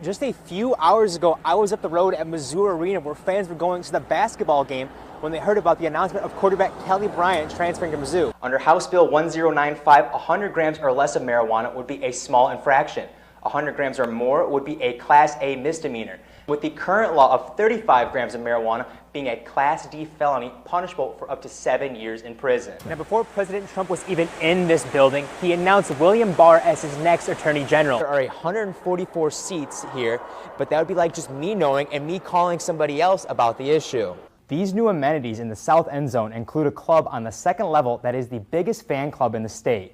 Just a few hours ago, I was up the road at Mizzou Arena where fans were going to the basketball game when they heard about the announcement of quarterback Kelly Bryant transferring to Mizzou. Under House Bill 1095, 100 grams or less of marijuana would be a small infraction. 100 grams or more would be a Class A misdemeanor, with the current law of 35 grams of marijuana being a Class D felony punishable for up to 7 years in prison. Now, before President Trump was even in this building, he announced William Barr as his next Attorney General. There are 144 seats here, but that would be like just me knowing and me calling somebody else about the issue. These new amenities in the south end zone include a club on the second level that is the biggest fan club in the state,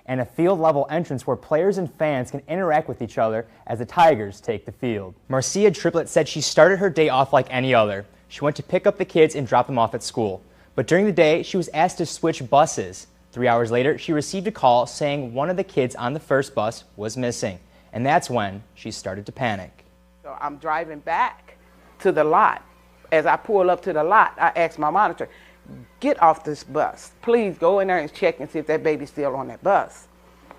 and a field-level entrance where players and fans can interact with each other as the Tigers take the field. Marcia Triplett said she started her day off like any other. She went to pick up the kids and drop them off at school. But during the day, she was asked to switch buses. 3 hours later, she received a call saying one of the kids on the first bus was missing. And that's when she started to panic. So I'm driving back to the lot. As I pull up to the lot, I asked my monitor, get off this bus. Please go in there and check and see if that baby's still on that bus.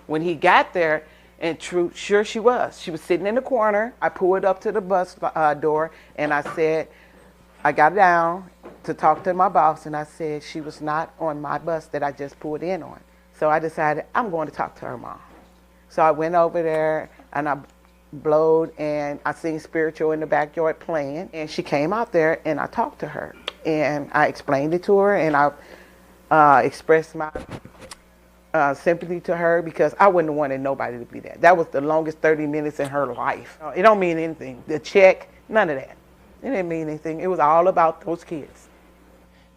When he got there, and sure she was. She was sitting in the corner. I pulled up to the bus door, and I said, I got down to talk to my boss, and I said she was not on my bus that I just pulled in on. So I decided I'm going to talk to her mom. So I went over there, and I blowed, and I seen Spiritual in the backyard playing, and she came out there, and I talked to her. And I explained it to her, and I expressed my sympathy to her because I wouldn't have wanted nobody to be there. That was the longest 30 minutes in her life. It don't mean anything. The check, none of that. It didn't mean anything. It was all about those kids.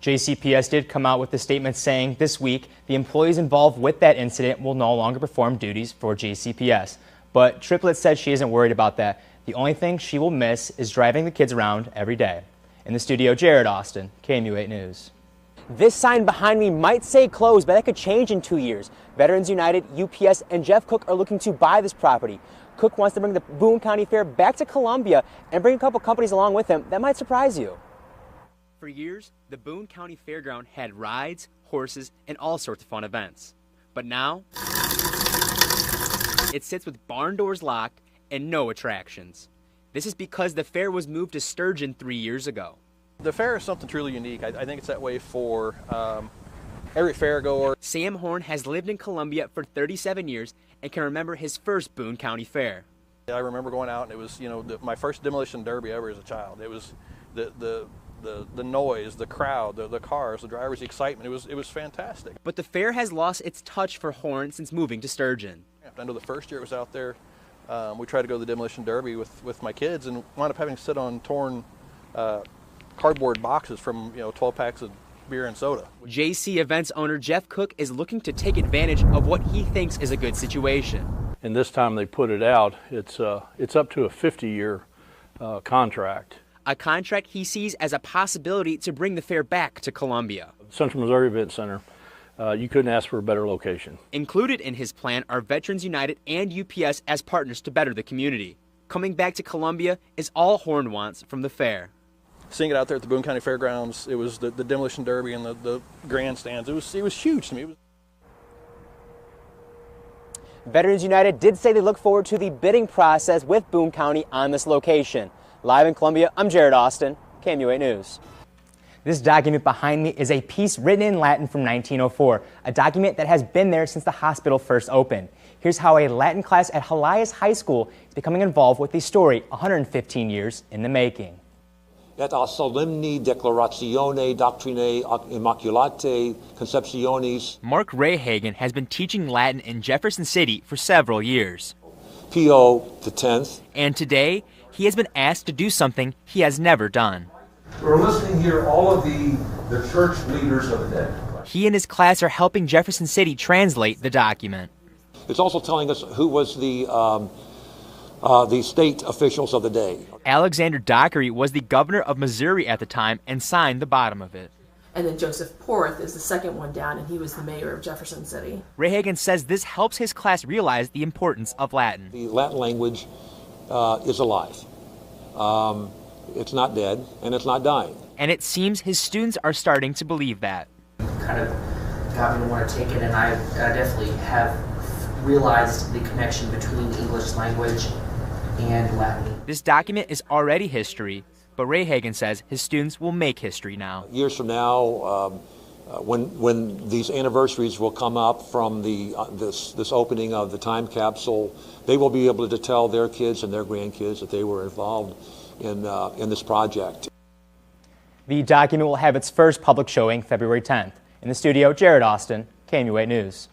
JCPS did come out with a statement saying this week the employees involved with that incident will no longer perform duties for JCPS. But Triplett said she isn't worried about that. The only thing she will miss is driving the kids around every day. In the studio, Jared Austin, KMU8 News. This sign behind me might say closed, but that could change in 2 years. Veterans United, UPS, and Jeff Cook are looking to buy this property. Cook wants to bring the Boone County Fair back to Columbia and bring a couple companies along with him. That might surprise you. For years, the Boone County Fairground had rides, horses, and all sorts of fun events. But now, it sits with barn doors locked and no attractions. This is because the fair was moved to Sturgeon 3 years ago. The fair is something truly unique. I think it's that way for every fairgoer. Sam Horn has lived in Columbia for 37 years and can remember his first Boone County Fair. I remember going out, and it was, my first demolition derby ever as a child. It was the noise, the crowd, the cars, the drivers, the excitement. It was fantastic. But the fair has lost its touch for Horn since moving to Sturgeon. I know the first year it was out there, we tried to go to the demolition derby with my kids and wound up having to sit on torn cardboard boxes from 12 packs of beer and soda. JC Events owner Jeff Cook is looking to take advantage of what he thinks is a good situation. And this time they put it out, it's up to a 50-year contract. A contract he sees as a possibility to bring the fair back to Columbia. Central Missouri Event Center, you couldn't ask for a better location. Included in his plan are Veterans United and UPS as partners to better the community. Coming back to Columbia is all Horn wants from the fair. Seeing it out there at the Boone County Fairgrounds, it was the demolition derby and the grandstands. It was huge to me. Veterans United did say they look forward to the bidding process with Boone County on this location. Live in Columbia, I'm Jared Austin, KMU8 News. This document behind me is a piece written in Latin from 1904, a document that has been there since the hospital first opened. Here's how a Latin class at Helias High School is becoming involved with the story 115 years in the making. Et a solemni declaratione doctrinae immaculatae conceptionis. Mark Rayhagen has been teaching Latin in Jefferson City for several years. Pio X. And today, he has been asked to do something he has never done. We're listening here all of the church leaders of the day. He and his class are helping Jefferson City translate the document. It's also telling us who was the state officials of the day. Alexander Dockery was the governor of Missouri at the time and signed the bottom of it. And then Joseph Porth is the second one down, and he was the mayor of Jefferson City. Rayhagen says this helps his class realize the importance of Latin. The Latin language is alive. It's not dead, and it's not dying. And it seems his students are starting to believe that. Kind of got me to want to take it, and I definitely have realized the connection between the English language and Latin. This document is already history, but Ray Hagan says his students will make history now. Years from now, when these anniversaries will come up from this opening of the time capsule, they will be able to tell their kids and their grandkids that they were involved in this project. The document will have its first public showing February 10th. In the studio, Jared Austin, KMUA News.